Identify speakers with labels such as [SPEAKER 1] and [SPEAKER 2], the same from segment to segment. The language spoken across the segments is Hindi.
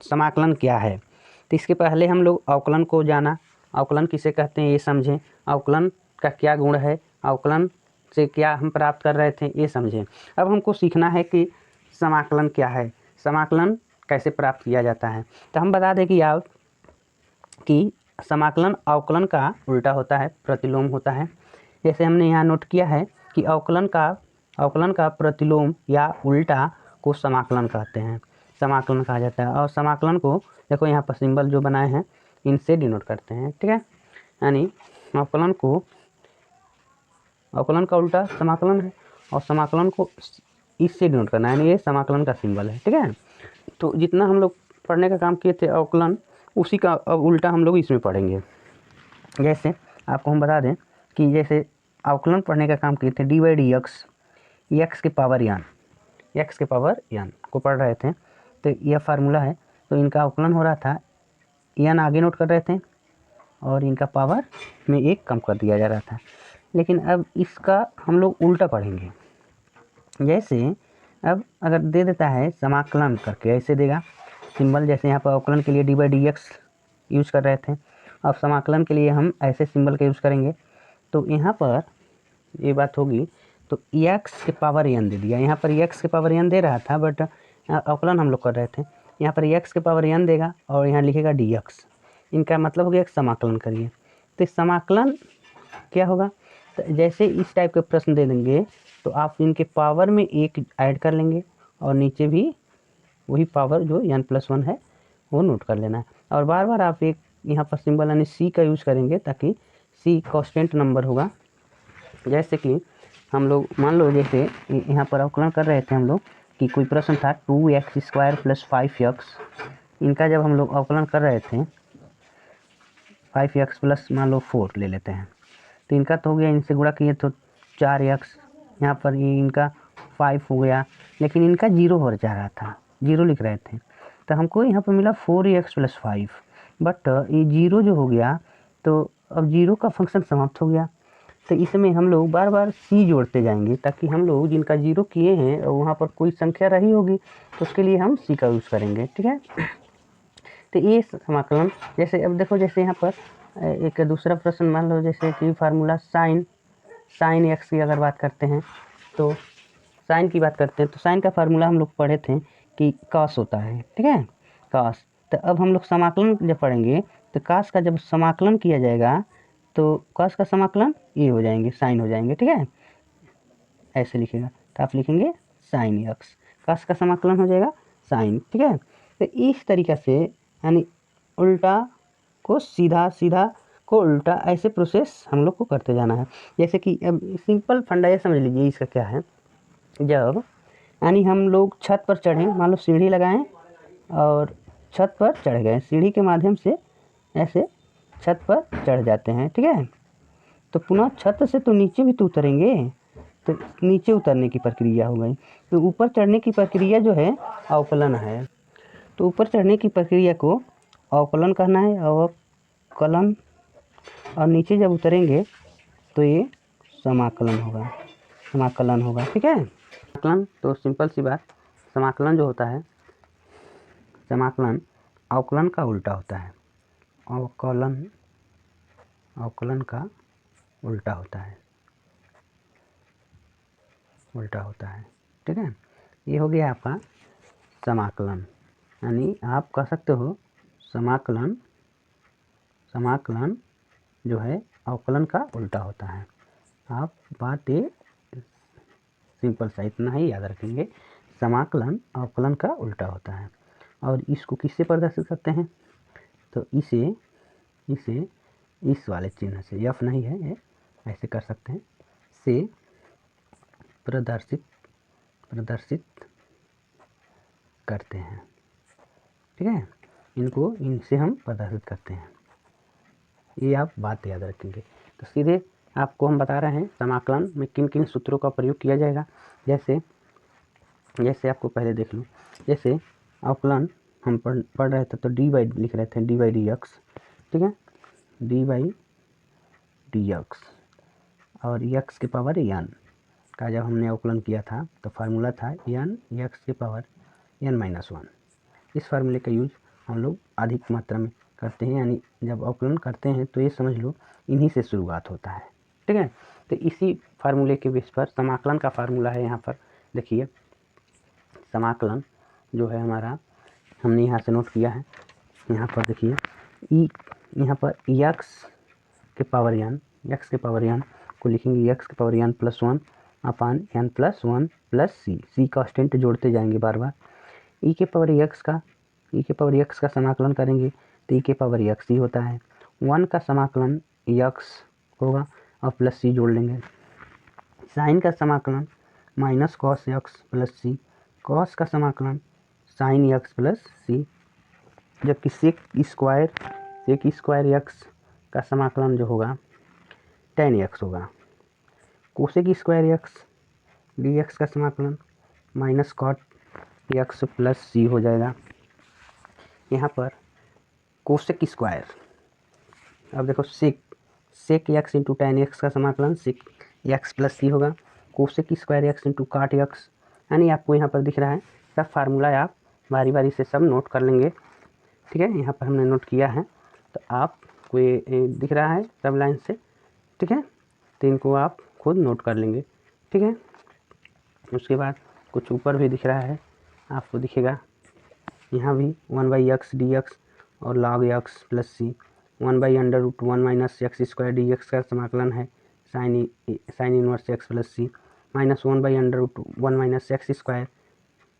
[SPEAKER 1] समाकलन क्या है। तो इसके पहले हम लोग अवकलन को जाना, अवकलन किसे कहते हैं ये समझें, अवकलन का क्या गुण है, अवकलन से क्या हम प्राप्त कर रहे थे ये समझें। अब हमको सीखना है कि समाकलन क्या है, समाकलन कैसे प्राप्त किया जाता है। तो हम बता दें कि समाकलन अवकलन का उल्टा होता है, प्रतिलोम होता है। जैसे हमने यहाँ नोट किया है कि अवकलन का प्रतिलोम या उल्टा को समाकलन कहते हैं, समाकलन कहा जाता है। और समाकलन को देखो यहाँ पर सिंबल जो बनाए हैं इनसे डिनोट करते हैं, ठीक है। यानी अवकलन का उल्टा समाकलन है और समाकलन को इससे डिनोट करना है, यानी ये समाकलन का सिंबल है, ठीक है। तो जितना हम लोग पढ़ने का काम किए थे अवकलन, उसी का अब उल्टा हम लोग इसमें पढ़ेंगे। जैसे आपको हम बता दें कि जैसे अवकलन पढ़ने का काम किए थे D by D x, x के पावर यान को पढ़ रहे थे। तो यह फार्मूला है, तो इनका अवकलन हो रहा था, यान आगे नोट कर रहे थे और इनका पावर में एक कम कर दिया जा रहा था। लेकिन अब इसका हम लोग उल्टा पढ़ेंगे। जैसे अब अगर दे देता है समाकलन करके ऐसे देगा सिंबल, जैसे यहाँ पर अवकलन के लिए D by D x use कर रहे थे, अब समाकलन के लिए हम ऐसे सिंबल का यूज़ करेंगे। तो यहाँ पर ये बात होगी, तो एक्स के पावर एन दे दिया, यहाँ पर एक्स के पावर एन दे रहा था बट अवकलन हम लोग कर रहे थे, यहाँ पर एक्स के पावर एन देगा और यहाँ लिखेगा डी एक्स। इनका मतलब हो गया एक समाकलन करिए। तो समाकलन क्या होगा, तो जैसे इस टाइप के प्रश्न दे देंगे तो आप इनके पावर में एक ऐड कर लेंगे और नीचे भी वही पावर जो n+1 है वो नोट कर लेना है। और बार बार आप एक यहाँ पर सिंबल यानी सी का यूज़ करेंगे ताकि सी कांस्टेंट नंबर होगा। जैसे कि हम लोग मान लो जैसे यहाँ पर अवकलन कर रहे थे हम लोग कि कोई प्रश्न था 2x² + 5x, इनका जब हम लोग अवकलन कर रहे थे 5x + मान लो 4 ले लेते हैं, तो इनका तो हो गया, इनसे गुणा किए तो 4x, यहाँ पर ये इनका 5 हो गया, लेकिन इनका 0 हो जा रहा था, 0 लिख रहे थे, तो हमको यहाँ पर मिला 4x + 5, बट ये 0 जो हो गया तो अब 0 का फंक्शन समाप्त हो गया। तो इसमें हम लोग बार बार सी जोड़ते जाएंगे ताकि हम लोग जिनका 0 किए हैं और वहाँ पर कोई संख्या रही होगी तो उसके लिए हम सी का यूज़ करेंगे, ठीक है। तो ये समाकलन, जैसे अब देखो जैसे यहाँ पर एक दूसरा प्रश्न मान लो जैसे कि फार्मूला साइन एक्स की अगर बात करते हैं तो साइन की बात करते हैं तो साइन का फार्मूला हम लोग पढ़े थे कि कॉस होता है, ठीक है, कॉस। तो अब हम लोग समाकलन जब पढ़ेंगे तो कॉस का जब समाकलन किया जाएगा तो कॉस का समाकलन ये हो जाएंगे, साइन हो जाएंगे, ठीक है, ऐसे लिखेगा तो आप लिखेंगे साइन एक्स, कॉस का समाकलन हो जाएगा साइन, ठीक है। तो इस तरीक़े से यानी उल्टा को सीधा, सीधा को उल्टा, ऐसे प्रोसेस हम लोग को करते जाना है। जैसे कि अब सिंपल फंडा ये समझ लीजिए इसका क्या है, जब यानी हम लोग छत पर चढ़ें, मान लो सीढ़ी लगाएं और छत पर चढ़ गए, सीढ़ी के माध्यम से ऐसे छत पर चढ़ जाते हैं, ठीक है, तो पुनः छत से तो नीचे भी तो उतरेंगे, तो नीचे उतरने की प्रक्रिया हो गई। तो ऊपर चढ़ने की प्रक्रिया जो है अवकलन है, तो ऊपर चढ़ने की प्रक्रिया को अवकलन कहना है, अवकलन, और नीचे जब उतरेंगे तो ये समाकलन होगा, ठीक है। समाकलन तो सिंपल सी बात, समाकलन जो होता है, समाकलन अवकलन का उल्टा होता है, अवकलन का उल्टा होता है, ठीक है। ये हो गया आपका समाकलन, यानी आप कह सकते हो समाकलन जो है अवकलन का उल्टा होता है। आप बात ये सिंपल सा इतना ही याद रखेंगे, समाकलन अवकलन का उल्टा होता है। और इसको किससे प्रदर्शित करते हैं, तो इसे इस वाले चिन्ह से, एफ नहीं है ये, ऐसे कर सकते हैं, से प्रदर्शित करते हैं, ठीक है, इनसे हम प्रदर्शित करते हैं, ये आप बात याद रखेंगे। तो सीधे आपको हम बता रहे हैं समाकलन में किन किन सूत्रों का प्रयोग किया जाएगा। जैसे आपको पहले देख लो, जैसे अवकलन हम पढ़ रहे थे तो डी बाई लिख रहे थे, डी बाई डी एक्स, ठीक है, डी बाई डी एक्स, और एक्स के पावर एन का जब हमने अवकलन किया था तो फार्मूला था एन एक्स के पावर n-1। इस फार्मूले का यूज हम लोग अधिक मात्रा में करते हैं, यानी जब अवकलन करते हैं तो ये समझ लो इन्हीं से शुरुआत होता है। ठीक है, तो इसी फार्मूले के बेस पर समाकलन का फार्मूला है। यहाँ पर देखिए समाकलन जो है हमारा, हमने यहाँ से नोट किया है। यहाँ पर देखिए यहाँ पर x के पावर n को लिखेंगे x के पावर n प्लस 1 अपान n प्लस 1 प्लस सी कांस्टेंट जोड़ते जाएंगे बार बार। e के पावर x का समाकलन करेंगे तो e के पावर x ही होता है। 1 का समाकलन x होगा और प्लस c जोड़ लेंगे। साइन का समाकलन माइनस कॉस x प्लस सी, कॉस का समाकलन साइन x प्लस सी, जबकि सेक स्क्वायर x का समाकलन जो होगा tan x होगा। कोसेक स्क्वायर x dx का समाकलन माइनस कॉट x प्लस सी हो जाएगा। यहाँ पर कोसेक स्क्वायर, अब देखो सेक x इंटू टैन एक्स का समाकलन सेक x प्लस सी होगा। कोसेक स्क्वायर x इंटू काट x, यानी आपको यहाँ पर दिख रहा है सब फार्मूला आप बारी बारी से सब नोट कर लेंगे। ठीक है, यहाँ पर हमने नोट किया है तो आपको ये दिख रहा है सब लाइन से। ठीक है, तो इनको आप खुद नोट कर लेंगे। ठीक है, उसके बाद कुछ ऊपर भी दिख रहा है, आपको दिखेगा यहाँ भी 1/x dx और log x प्लस सी, 1/√1 माइनस एक्स स्क्वायर dx का समाकलन है साइन इनवर्स x प्लस सी, माइनस 1/√1 माइनस एक्स स्क्वायर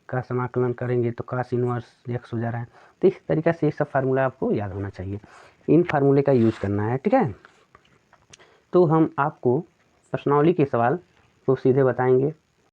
[SPEAKER 1] का समाकलन करेंगे तो cos इनवर्स x हो जा रहा है। तो इस तरीक़े से ये सब फार्मूला आपको याद होना चाहिए, इन फार्मूले का यूज़ करना है। ठीक है, तो हम आपको प्रश्नावली के सवाल को सीधे बताएंगे